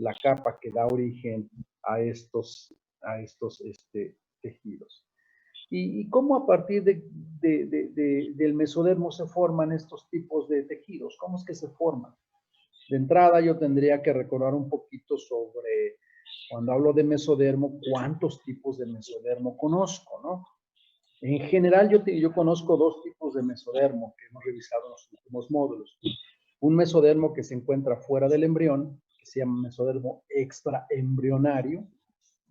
la capa que da origen a estos tejidos. ¿Y cómo a partir del mesodermo se forman estos tipos de tejidos? ¿Cómo es que se forman? De entrada yo tendría que recordar un poquito sobre, cuando hablo de mesodermo, cuántos tipos de mesodermo conozco, ¿no? En general yo conozco dos tipos de mesodermo que hemos revisado en los últimos módulos. Un mesodermo que se encuentra fuera del embrión, que se llama mesodermo extraembrionario,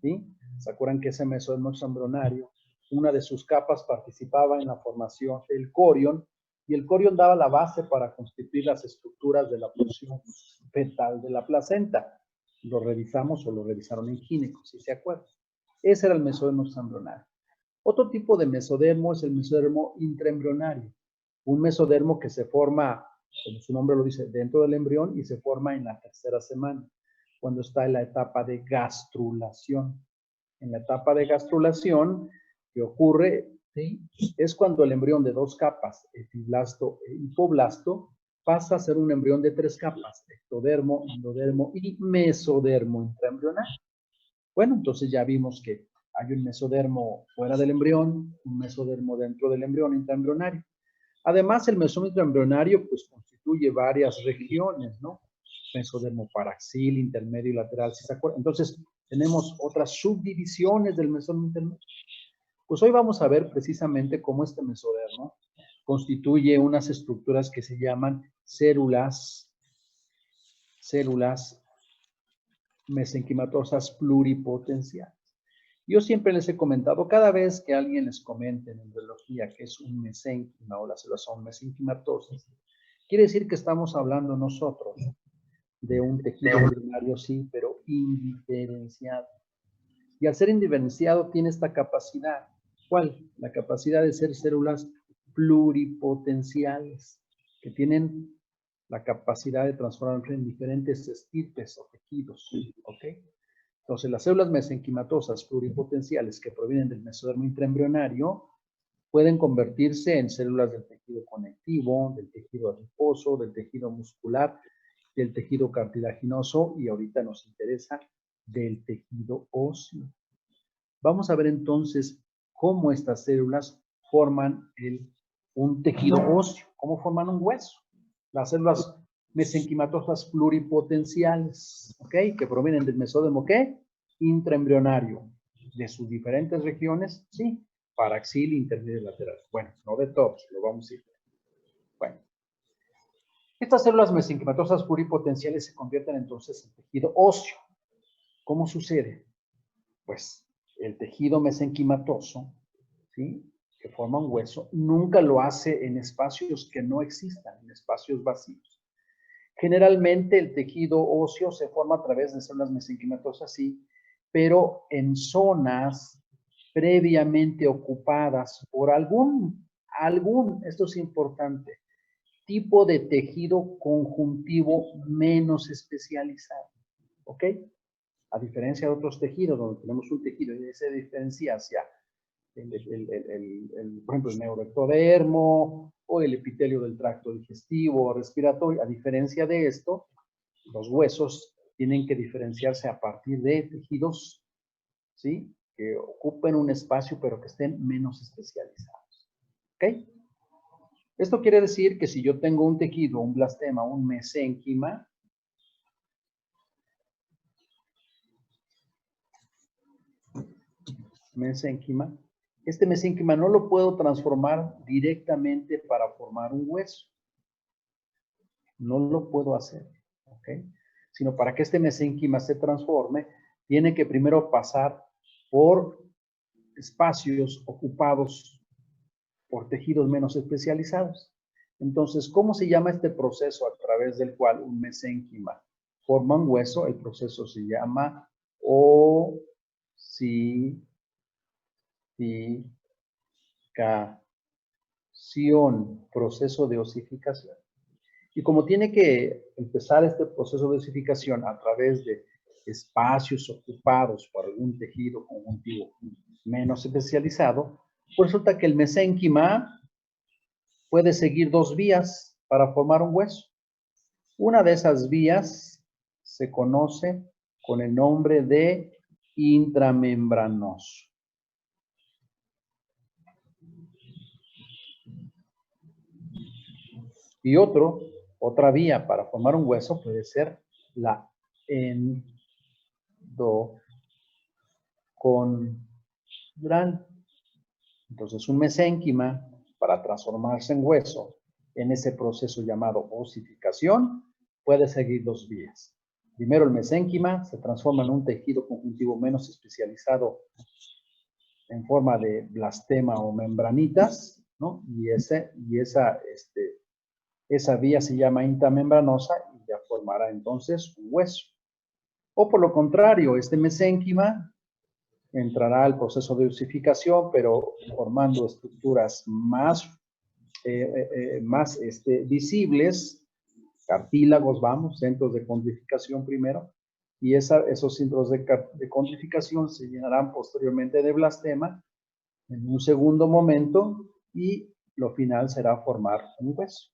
¿sí? ¿Se acuerdan que ese mesodermo extraembrionario, una de sus capas participaba en la formación del corion, y el corion daba la base para constituir las estructuras de la porción fetal de la placenta? Lo revisamos o lo revisaron en gineco, si se acuerdan. Ese era el mesodermo extraembrionario. Otro tipo de mesodermo es el mesodermo intraembrionario. Un mesodermo que se forma, como su nombre lo dice, dentro del embrión y se forma en la tercera semana, cuando está en la etapa de gastrulación. En la etapa de gastrulación, ¿qué ocurre? ¿Sí? Es cuando el embrión de dos capas, epiblasto e hipoblasto, pasa a ser un embrión de tres capas, ectodermo, endodermo y mesodermo intraembrionario. Bueno, entonces ya vimos que hay un mesodermo fuera del embrión, un mesodermo dentro del embrión intraembrionario. Además, el mesodermo intraembrionario pues constituye varias regiones, ¿no? Mesodermo paraxil, intermedio y lateral, si se acuerdan. Entonces, tenemos otras subdivisiones del mesodermo intermedio. Pues hoy vamos a ver precisamente cómo este mesodermo constituye unas estructuras que se llaman células mesenquimatosas pluripotenciales. Yo siempre les he comentado, cada vez que alguien les comente en embriología que es un mesénquima o las células son mesenquimatosas, quiere decir que estamos hablando nosotros de un tejido embrionario, sí, pero indiferenciado. Y al ser indiferenciado tiene esta capacidad. ¿Cuál? La capacidad de ser células pluripotenciales, que tienen la capacidad de transformarse en diferentes estirpes o tejidos, ¿ok? Entonces, las células mesenquimatosas pluripotenciales que provienen del mesodermo intraembrionario pueden convertirse en células del tejido conectivo, del tejido adiposo, del tejido muscular, del tejido cartilaginoso y ahorita nos interesa del tejido óseo. Vamos a ver entonces cómo estas células forman un tejido óseo, cómo forman un hueso. Las células mesenquimatosas pluripotenciales, ¿ok? Que provienen del mesodermo, ¿qué? Intraembrionario. De sus diferentes regiones, sí, paraxil, intermedio y lateral. Bueno, no de todos, lo vamos a ir. Bueno. Estas células mesenquimatosas pluripotenciales se convierten entonces en tejido óseo. ¿Cómo sucede? Pues el tejido mesenquimatoso, ¿sí?, que forma un hueso, nunca lo hace en espacios que no existan, en espacios vacíos. Generalmente el tejido óseo se forma a través de células mesenquimatosas, sí, pero en zonas previamente ocupadas por algún, esto es importante, tipo de tejido conjuntivo menos especializado, ¿ok? A diferencia de otros tejidos, donde tenemos un tejido y se diferencia hacia, por ejemplo, el neuroectodermo o el epitelio del tracto digestivo o respiratorio. A diferencia de esto, los huesos tienen que diferenciarse a partir de tejidos, ¿sí?, que ocupen un espacio pero que estén menos especializados. ¿Ok? Esto quiere decir que si yo tengo un tejido, un blastema, un mesénquima, este mesénquima no lo puedo transformar directamente para formar un hueso. No lo puedo hacer, ¿ok? Sino para que este mesénquima se transforme, tiene que primero pasar por espacios ocupados por tejidos menos especializados. Entonces, ¿cómo se llama este proceso a través del cual un mesénquima forma un hueso? El proceso se llama osificación. Proceso de osificación. Y como tiene que empezar este proceso de osificación a través de espacios ocupados por algún tejido conjuntivo menos especializado, pues resulta que el mesénquima puede seguir dos vías para formar un hueso. Una de esas vías se conoce con el nombre de intramembranoso. Y otra vía para formar un hueso puede ser la endocondral. Entonces, un mesénquima, para transformarse en hueso, en ese proceso llamado osificación, puede seguir dos vías. Primero, el mesénquima se transforma en un tejido conjuntivo menos especializado en forma de blastema o membranitas, ¿no? Y esa vía se llama intramembranosa y ya formará entonces un hueso. O por lo contrario, este mesénquima entrará al proceso de osificación, pero formando estructuras más visibles, cartílagos, centros de condrificación primero, y esos centros de condrificación se llenarán posteriormente de blastema en un segundo momento y lo final será formar un hueso.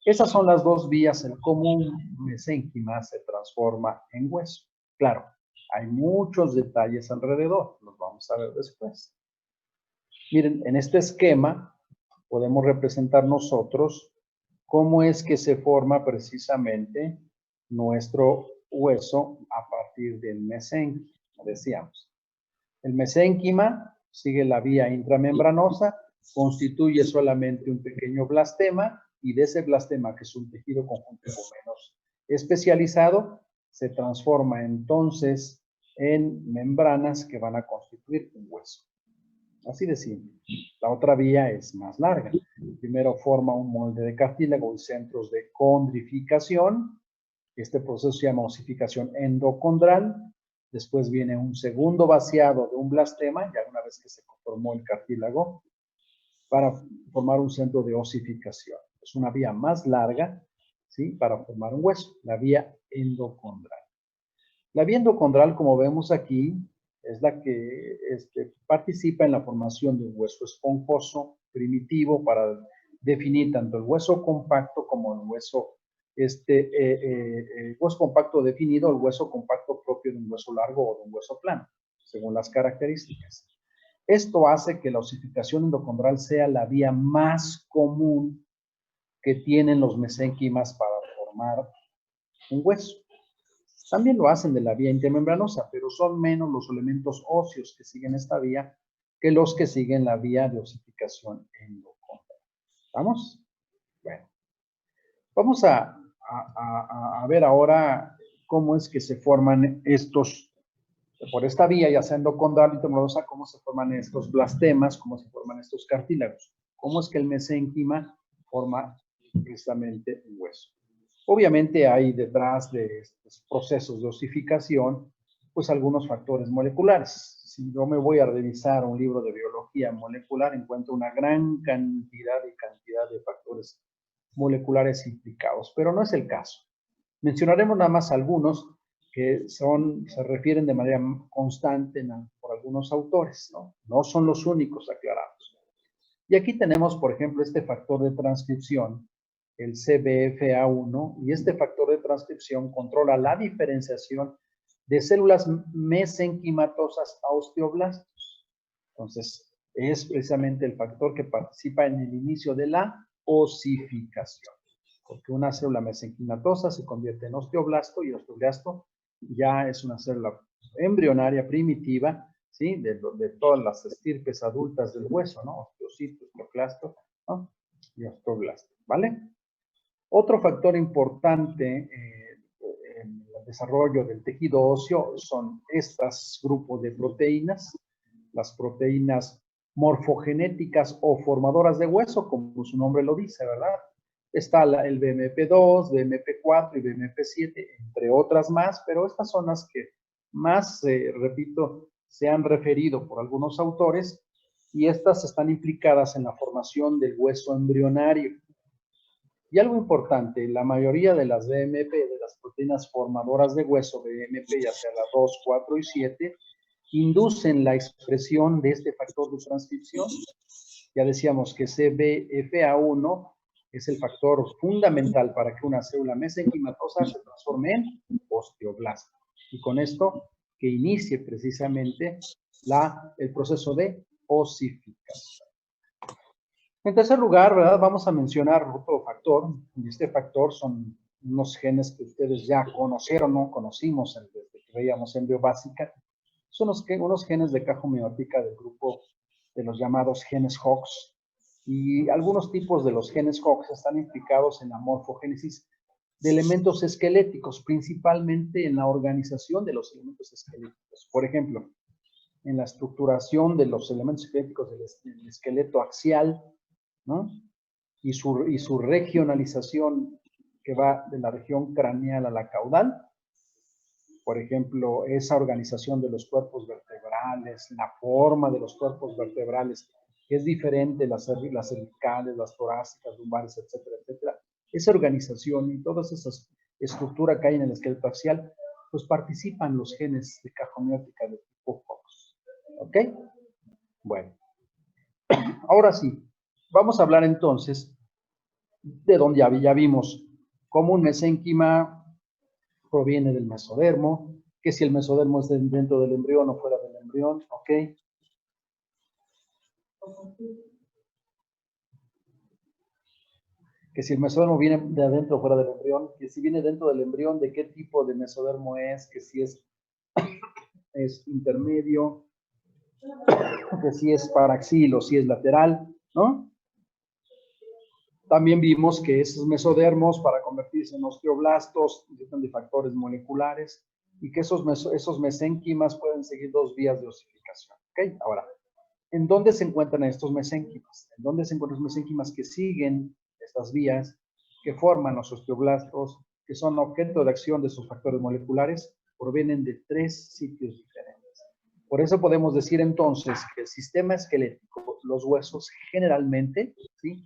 Esas son las dos vías en cómo un mesénquima se transforma en hueso. Claro, hay muchos detalles alrededor, los vamos a ver después. Miren, en este esquema podemos representar nosotros cómo es que se forma precisamente nuestro hueso a partir del mesénquima, decíamos. El mesénquima sigue la vía intramembranosa, constituye solamente un pequeño blastema y de ese blastema, que es un tejido conjuntivo menos especializado, se transforma entonces en membranas que van a constituir un hueso. Así de simple. La otra vía es más larga. Primero forma un molde de cartílago y centros de condrificación. Este proceso se llama osificación endocondral. Después viene un segundo vaciado de un blastema, ya una vez que se formó el cartílago, para formar un centro de osificación. Es una vía más larga, ¿sí? Para formar un hueso, la vía endocondral. La vía endocondral, como vemos aquí, es la que participa en la formación de un hueso esponjoso primitivo para definir tanto el hueso compacto como el hueso, hueso compacto definido, el hueso compacto propio de un hueso largo o de un hueso plano, según las características. Esto hace que la osificación endocondral sea la vía más común que tienen los mesénquimas para formar un hueso. También lo hacen de la vía intermembranosa, pero son menos los elementos óseos que siguen esta vía que los que siguen la vía de osificación endocondral. ¿Vamos? Bueno, vamos a ver ahora cómo es que se forman estos, por esta vía, ya sea endocondral y intermembranosa, cómo se forman estos blastemas, cómo se forman estos cartílagos, cómo es que el mesénquima forma precisamente un hueso. Obviamente hay detrás de estos procesos de osificación, pues algunos factores moleculares. Si yo me voy a revisar un libro de biología molecular, encuentro una gran cantidad de factores moleculares implicados, pero no es el caso. Mencionaremos nada más algunos que se refieren de manera constante por algunos autores, ¿no? No son los únicos, aclarados. Y aquí tenemos, por ejemplo, este factor de transcripción, el CBFA1, y este factor de transcripción controla la diferenciación de células mesenquimatosas a osteoblastos. Entonces, es precisamente el factor que participa en el inicio de la osificación, porque una célula mesenquimatosa se convierte en osteoblasto y el osteoblasto ya es una célula embrionaria primitiva, ¿sí? De todas las estirpes adultas del hueso, ¿no? Osteocito, osteoclasto, ¿no? Y osteoblasto, ¿vale? Otro factor importante en el desarrollo del tejido óseo son estos grupos de proteínas, las proteínas morfogenéticas o formadoras de hueso, como su nombre lo dice, ¿verdad? Está el BMP2, BMP4 y BMP7, entre otras más, pero estas son las que más, repito, se han referido por algunos autores, y estas están implicadas en la formación del hueso embrionario. Y algo importante, la mayoría de las BMP, de las proteínas formadoras de hueso, BMP, ya sea la 2, 4 y 7, inducen la expresión de este factor de transcripción. Ya decíamos que CBFA1 es el factor fundamental para que una célula mesenquimatosa se transforme en osteoblasto. Y con esto que inicie precisamente el proceso de osificación. En tercer lugar, ¿verdad? Vamos a mencionar otro factor, y este factor son unos genes que ustedes ya conocieron, ¿no? Conocimos desde que veíamos en biobásica. Son unos genes de caja homeótica del grupo de los llamados genes Hox. Y algunos tipos de los genes Hox están implicados en la morfogénesis de elementos esqueléticos, principalmente en la organización de los elementos esqueléticos. Por ejemplo, en la estructuración de los elementos esqueléticos del esqueleto axial, ¿no? Y su regionalización que va de la región craneal a la caudal. Por ejemplo, esa organización de los cuerpos vertebrales, la forma de los cuerpos vertebrales, que es diferente, las cervicales, las torácicas, lumbares, etcétera, etcétera. Esa organización y todas esas estructuras que hay en el esqueleto axial, pues participan los genes de caja homeótica de tipo Hox. ¿Ok? Bueno, ahora sí, vamos a hablar entonces de donde ya vimos cómo un mesénquima proviene del mesodermo, que si el mesodermo es dentro del embrión o fuera del embrión, ¿ok? Que si el mesodermo viene de adentro o fuera del embrión, que si viene dentro del embrión, de qué tipo de mesodermo es, que si es intermedio, que si es paraxil o si es lateral, ¿no? También vimos que esos mesodermos, para convertirse en osteoblastos, necesitan de factores moleculares y que esos mesénquimas pueden seguir dos vías de osificación. ¿Ok? Ahora, ¿en dónde se encuentran estos mesénquimas? ¿En dónde se encuentran los mesénquimas que siguen estas vías, que forman los osteoblastos, que son objeto de acción de sus factores moleculares? Provienen de tres sitios diferentes. Por eso podemos decir entonces que el sistema esquelético, los huesos generalmente, ¿sí?,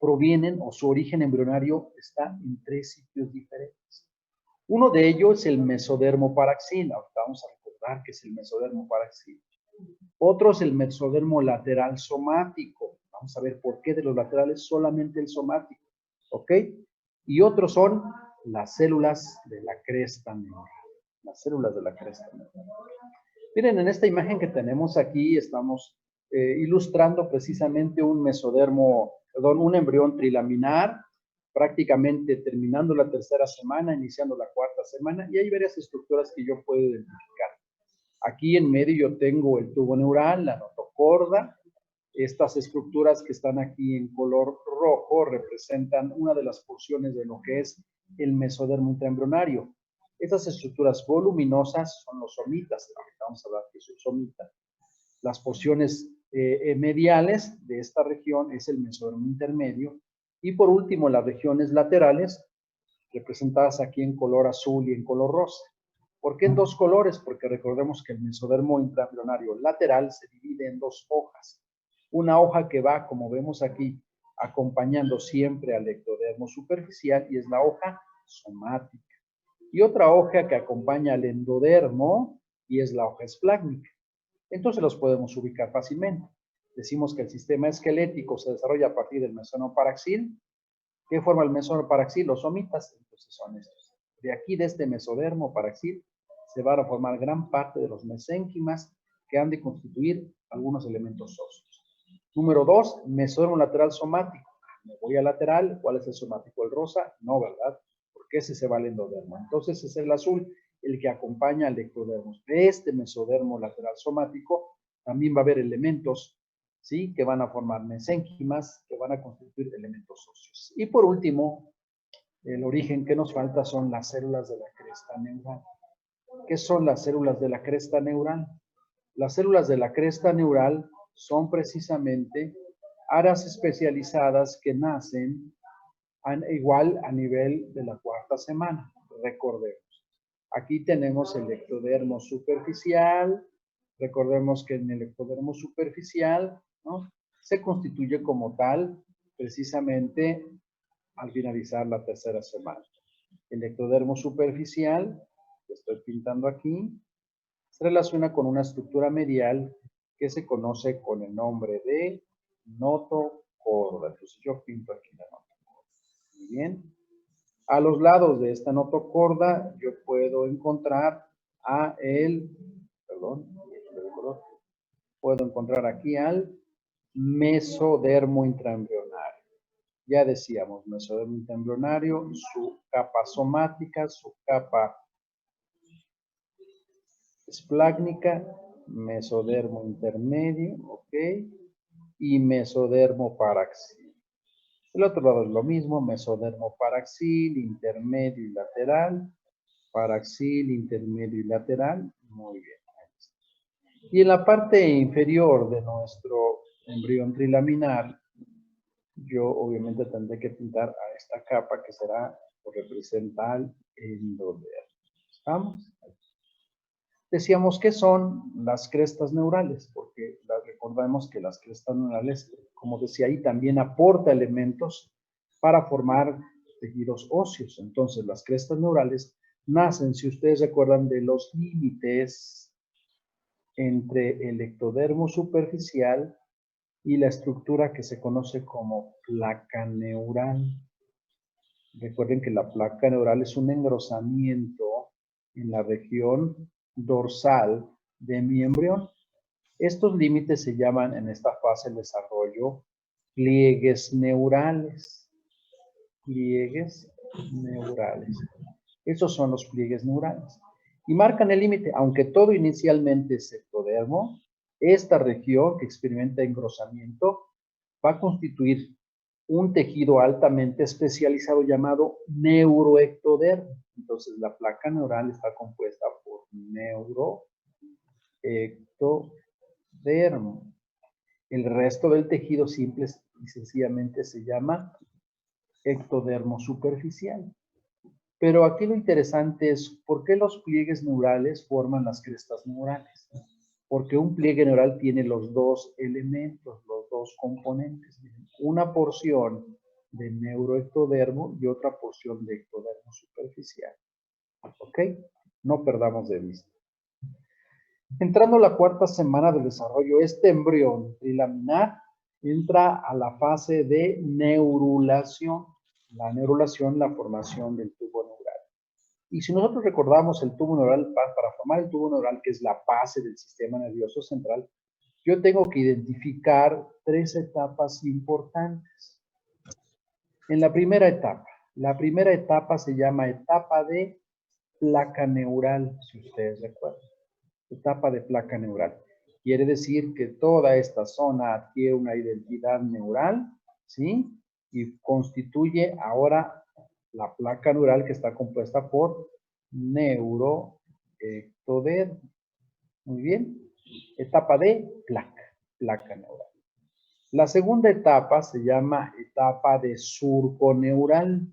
provienen o su origen embrionario está en tres sitios diferentes. Uno de ellos es el mesodermo paraxil. Ahorita vamos a recordar que es el mesodermo paraxil. Otro es el mesodermo lateral somático. Vamos a ver por qué de los laterales solamente el somático. ¿Ok? Y otros son las células de la cresta neural. Las células de la cresta neural. Miren, en esta imagen que tenemos aquí estamos ilustrando precisamente un mesodermo, perdón, un embrión trilaminar, prácticamente terminando la tercera semana, iniciando la cuarta semana, y hay varias estructuras que yo puedo identificar. Aquí en medio yo tengo el tubo neural, la notocorda. Estas estructuras que están aquí en color rojo representan una de las porciones de lo que es el mesodermo intraembrionario. Estas estructuras voluminosas son los somitas. Ahorita vamos a hablar que es un somita. Las porciones mediales de esta región es el mesodermo intermedio. Y por último, las regiones laterales, representadas aquí en color azul y en color rosa. ¿Por qué en dos colores? Porque recordemos que el mesodermo intraembrionario lateral se divide en dos hojas. Una hoja que va, como vemos aquí, acompañando siempre al ectodermo superficial y es la hoja somática. Y otra hoja que acompaña al endodermo y es la hoja esplásmica. Entonces los podemos ubicar fácilmente. Decimos que el sistema esquelético se desarrolla a partir del mesodermo paraxil. ¿Qué forma el mesodermo paraxil? Los somitas. Entonces son estos. De aquí, de este mesodermo paraxil, se van a formar gran parte de los mesénquimas que han de constituir algunos elementos óseos. Número 2, mesodermo lateral somático. Me voy al lateral. ¿Cuál es el somático? ¿El rosa? No, ¿verdad? Porque ese se va al endodermo. Entonces es el azul el que acompaña al ectodermo. De este mesodermo lateral somático también va a haber elementos, ¿sí?, que van a formar mesénquimas, que van a constituir elementos óseos. Y por último, el origen que nos falta son las células de la cresta neural. ¿Qué son las células de la cresta neural? Las células de la cresta neural son precisamente áreas especializadas que nacen igual a nivel de la cuarta semana. Recordemos. Aquí tenemos el ectodermo superficial. Recordemos que en el ectodermo superficial, ¿no?, se constituye como tal precisamente al finalizar la tercera semana. El ectodermo superficial, que estoy pintando aquí, se relaciona con una estructura medial que se conoce con el nombre de notocorda. Entonces yo pinto aquí la notocorda. Muy bien. A los lados de esta notocorda yo puedo encontrar a el, perdón, puedo encontrar aquí al mesodermo intraembrionario. Ya decíamos, mesodermo intraembrionario, su capa somática, su capa esplácnica, mesodermo intermedio, ok, y mesodermo paraxil. El otro lado es lo mismo, mesodermo paraxil, intermedio y lateral, paraxil, intermedio y lateral, muy bien. Y en la parte inferior de nuestro embrión trilaminar, yo obviamente tendré que pintar a esta capa que será o representa al endodermo. ¿Estamos? Decíamos que son las crestas neurales, porque recordamos que las crestas neurales, como decía ahí, también aporta elementos para formar tejidos óseos. Entonces, las crestas neurales nacen, si ustedes recuerdan, de los límites entre el ectodermo superficial y la estructura que se conoce como placa neural. Recuerden que la placa neural es un engrosamiento en la región dorsal de mi embrión. Estos límites se llaman en esta fase del desarrollo pliegues neurales. Pliegues neurales. Esos son los pliegues neurales. Y marcan el límite, aunque todo inicialmente es ectodermo, esta región que experimenta engrosamiento va a constituir un tejido altamente especializado llamado neuroectodermo. Entonces, la placa neural está compuesta por neuroectodermo. El resto del tejido simple y sencillamente se llama ectodermo superficial. Pero aquí lo interesante es por qué los pliegues neurales forman las crestas neurales. Porque un pliegue neural tiene los dos elementos, los dos componentes. Una porción de neuroectodermo y otra porción de ectodermo superficial. ¿Ok? No perdamos de vista. Entrando a la cuarta semana del desarrollo, este embrión trilaminar entra a la fase de neurulación. La neurulación, la formación del tubo neural. Y si nosotros recordamos el tubo neural, para formar el tubo neural, que es la base del sistema nervioso central, yo tengo que identificar tres etapas importantes. En la primera etapa se llama etapa de placa neural, si ustedes recuerdan. Etapa de placa neural. Quiere decir que toda esta zona adquiere una identidad neural, ¿sí? Y constituye ahora la placa neural que está compuesta por neuroectodermo. Muy bien. Etapa de placa neural. La segunda etapa se llama etapa de surco neural.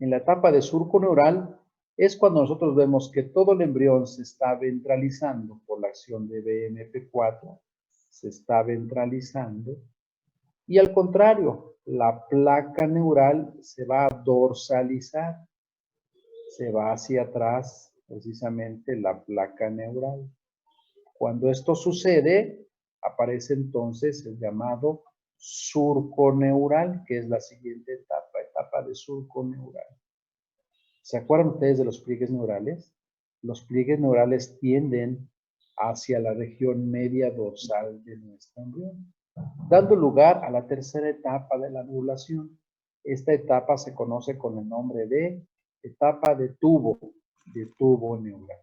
En la etapa de surco neural es cuando nosotros vemos que todo el embrión se está ventralizando por la acción de BMP4, se está ventralizando, y al contrario, la placa neural se va a dorsalizar, se va hacia atrás precisamente la placa neural. Cuando esto sucede, aparece entonces el llamado surco neural, que es la siguiente etapa de surco neural. ¿Se acuerdan ustedes de los pliegues neurales? Los pliegues neurales tienden hacia la región media dorsal de nuestro embrión, dando lugar a la tercera etapa de la neurulación. Esta etapa se conoce con el nombre de etapa de tubo neural.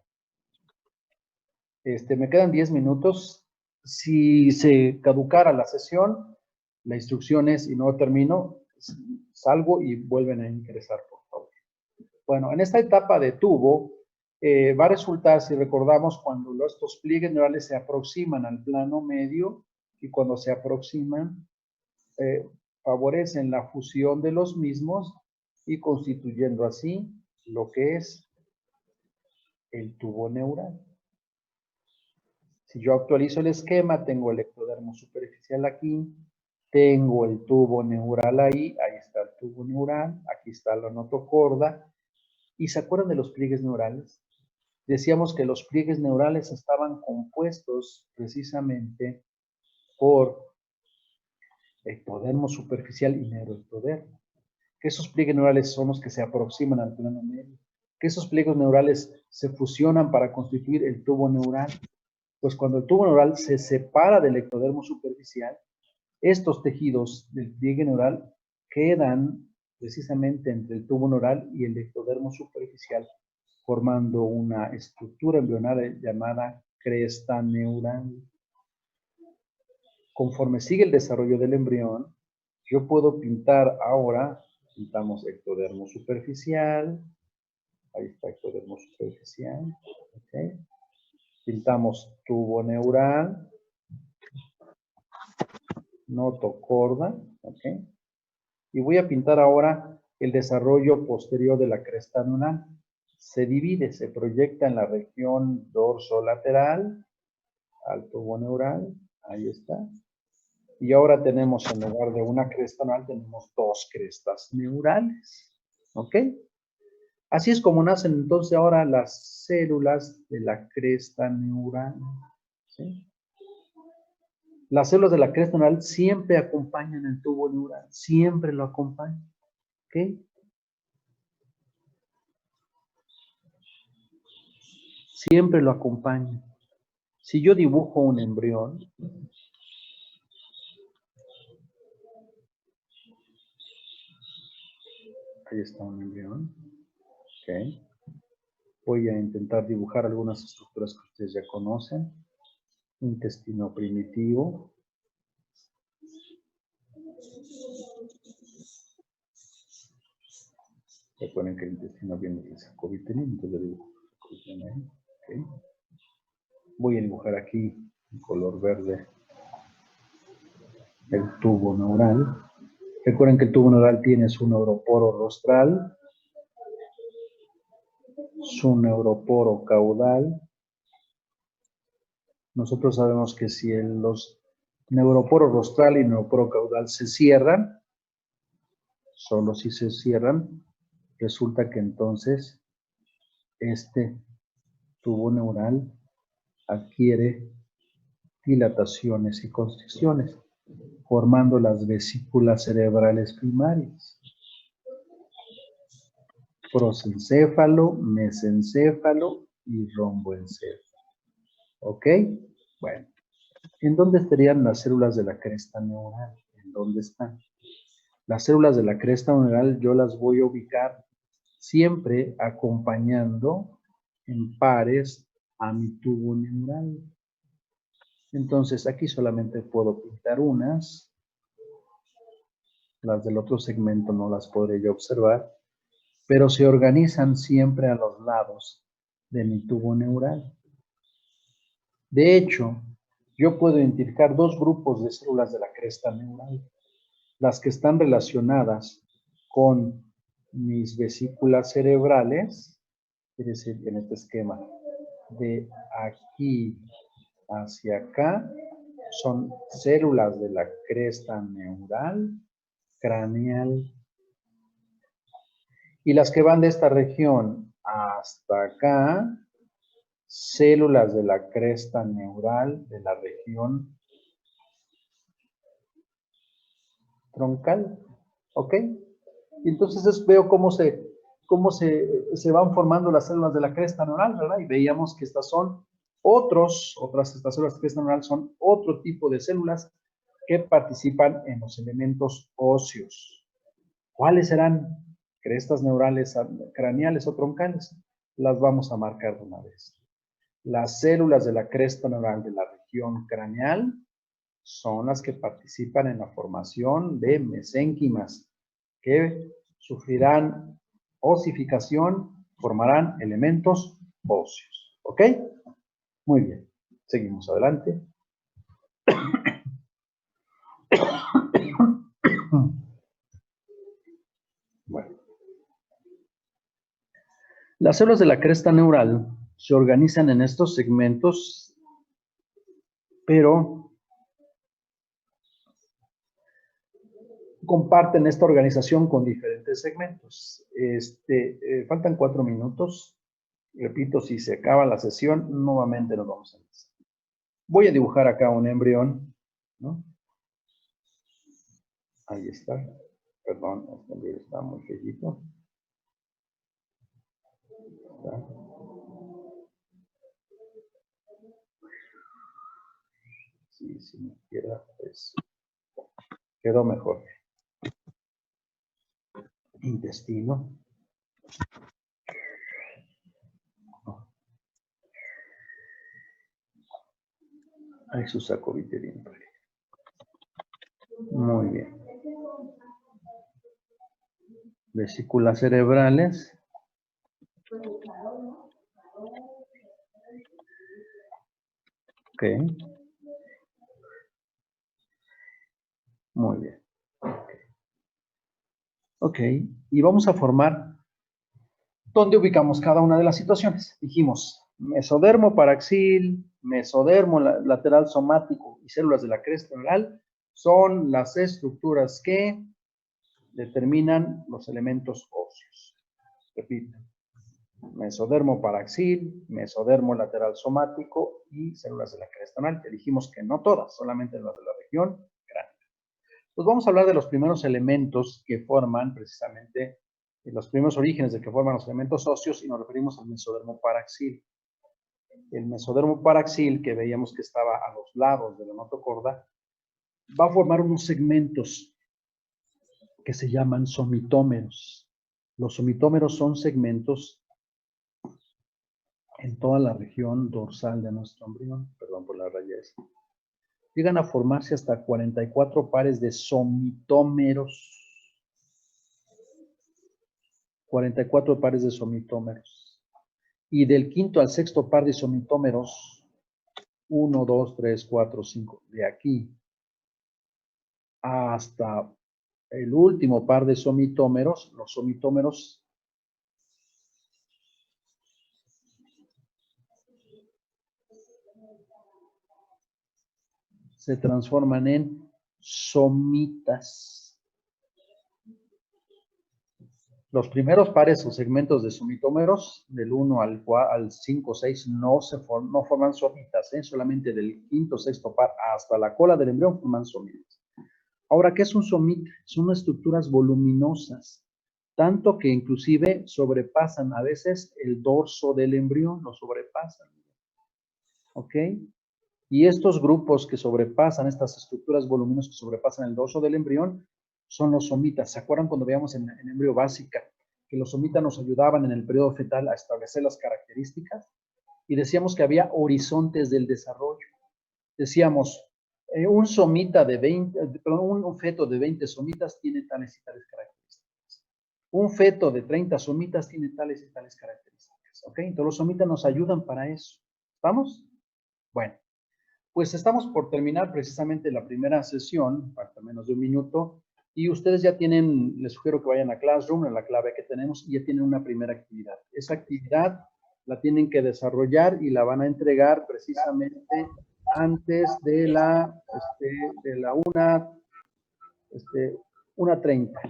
Me quedan 10 minutos. Si se caducara la sesión, la instrucción es, y no termino, salgo y vuelven a ingresar, por favor. Bueno, en esta etapa de tubo, va a resultar, si recordamos, cuando estos pliegues neurales se aproximan al plano medio y cuando se aproximan, favorecen la fusión de los mismos y constituyendo así lo que es el tubo neural. Si yo actualizo el esquema, tengo el ectodermo superficial aquí, tengo el tubo neural ahí está el tubo neural, aquí está la notocorda. ¿Y se acuerdan de los pliegues neurales? Decíamos que los pliegues neurales estaban compuestos precisamente por ectodermo superficial y neuroectodermo. Que esos pliegues neurales son los que se aproximan al plano medio. que esos pliegues neurales se fusionan para constituir el tubo neural. Pues cuando el tubo neural se separa del ectodermo superficial, estos tejidos del pliegue neural quedan precisamente entre el tubo neural y el ectodermo superficial, formando una estructura embrionaria llamada cresta neural. Conforme sigue el desarrollo del embrión, yo puedo pintar ahora, pintamos ectodermo superficial, ahí está ectodermo superficial, ¿okay? Pintamos tubo neural, notocorda, ¿ok? Y voy a pintar ahora el desarrollo posterior de la cresta neural. Se divide, se proyecta en la región dorsolateral al tubo neural, ahí está. Y ahora tenemos, en lugar de una cresta neural, tenemos dos crestas neurales, ¿ok? Así es como nacen entonces ahora las células de la cresta neural, ¿sí? Las células de la cresta neural siempre acompañan el tubo neural, siempre lo acompañan, ¿ok? Siempre lo acompañan. Si yo dibujo un embrión, ahí está un embrión, ¿ok? Voy a intentar dibujar algunas estructuras que ustedes ya conocen. Intestino primitivo. Recuerden que el intestino viene del sacovitelino, entonces yo dibujo ahí, ¿ok? Voy a dibujar aquí en color verde el tubo neural. Recuerden que el tubo neural tiene su neuroporo rostral, su neuroporo caudal. Nosotros sabemos que si los neuroporo rostral y neuroporo caudal se cierran, solo si se cierran, resulta que entonces este tubo neural adquiere dilataciones y constricciones, formando las vesículas cerebrales primarias. Prosencéfalo, mesencéfalo y romboencéfalo. ¿Ok? Bueno, ¿en dónde estarían las células de la cresta neural? ¿En dónde están? Las células de la cresta neural yo las voy a ubicar siempre acompañando en pares a mi tubo neural. Entonces aquí solamente puedo pintar unas. Las del otro segmento no las podré yo observar, pero se organizan siempre a los lados de mi tubo neural. De hecho, yo puedo identificar dos grupos de células de la cresta neural. Las que están relacionadas con mis vesículas cerebrales, es decir, en este esquema, de aquí hacia acá, son células de la cresta neural craneal. Y las que van de esta región hasta acá, células de la cresta neural de la región troncal. ¿Ok? Y entonces veo cómo se van formando las células de la cresta neural, ¿verdad? Y veíamos que estas son estas células de cresta neural son otro tipo de células que participan en los elementos óseos. ¿Cuáles serán? Crestas neurales craneales o troncales. Las vamos a marcar de una vez. Las células de la cresta neural de la región craneal son las que participan en la formación de mesénquimas, que sufrirán osificación, formarán elementos óseos. ¿Ok? Muy bien. Seguimos adelante. Bueno. Las células de la cresta neural se organizan en estos segmentos, pero comparten esta organización con diferentes segmentos. Faltan 4 minutos. Repito, si se acaba la sesión, nuevamente nos vamos a empezar. Voy a dibujar acá un embrión, ¿no? Ahí está. Perdón, este embrión está muy feíto. Sí, si me quiera, pues quedó mejor. Intestino. Ahí su saco viterino. Muy bien. Vesículas cerebrales. Ok. Muy bien. Ok. Y vamos a formar. ¿Dónde ubicamos cada una de las situaciones? Dijimos mesodermo paraxil, mesodermo lateral somático y células de la cresta oral son las estructuras que determinan los elementos óseos. Repito, mesodermo paraxil, mesodermo lateral somático y células de la cresta oral. Te dijimos que no todas, solamente las de la región craneal. Pues vamos a hablar de los primeros elementos que forman precisamente los primeros orígenes de que forman los elementos óseos y nos referimos al mesodermo paraxil. El mesodermo paraxil, que veíamos que estaba a los lados de la notocorda, va a formar unos segmentos que se llaman somitómeros. Los somitómeros son segmentos en toda la región dorsal de nuestro embrión, perdón por la raya esta. Llegan a formarse hasta 44 pares de somitómeros. 44 pares de somitómeros. Y del quinto al sexto par de somitómeros, 1, 2, 3, 4, 5, de aquí hasta el último par de somitómeros, los somitómeros se transforman en somitas. Los primeros pares o segmentos de somitómeros, del 1 al 5, 6, no forman somitas, solamente del quinto, sexto par hasta la cola del embrión forman somitas. Ahora, ¿qué es un somita? Son estructuras voluminosas, tanto que inclusive sobrepasan a veces el dorso del embrión, lo sobrepasan. ¿Ok? Y estos grupos que sobrepasan, estas estructuras voluminosas que sobrepasan el dorso del embrión, son los somitas. ¿Se acuerdan cuando veíamos en embrión básica que los somitas nos ayudaban en el periodo fetal a establecer las características? Y decíamos que había horizontes del desarrollo. Decíamos, un somita de 20, perdón, un feto de 20 somitas tiene tales y tales características. Un feto de 30 somitas tiene tales y tales características. ¿Ok? Entonces los somitas nos ayudan para eso. ¿Estamos? Bueno. Pues estamos por terminar precisamente la primera sesión, falta menos de un minuto, y ustedes ya tienen, les sugiero que vayan a Classroom, a la clave que tenemos, y ya tienen una primera actividad. Esa actividad la tienen que desarrollar y la van a entregar precisamente antes de la 1:30.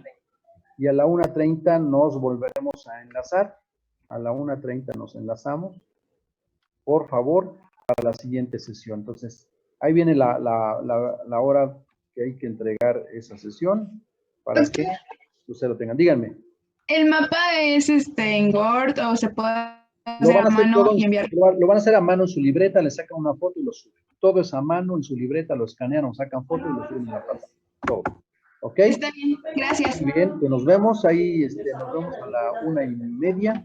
Y a la 1:30 nos volveremos a enlazar. A la 1:30 nos enlazamos. Por favor, para la siguiente sesión. Entonces, ahí viene la hora que hay que entregar esa sesión para que ustedes lo tengan. Díganme. ¿El mapa es en Word o se puede hacer a mano y enviar? Lo van a hacer a mano en su libreta, le sacan una foto y lo suben. Todo es a mano en su libreta, lo escanean, nos sacan foto y lo suben a la pantalla. Todo. ¿Ok? Está bien, gracias. Muy bien, pues nos vemos ahí, nos vemos a la 1:30.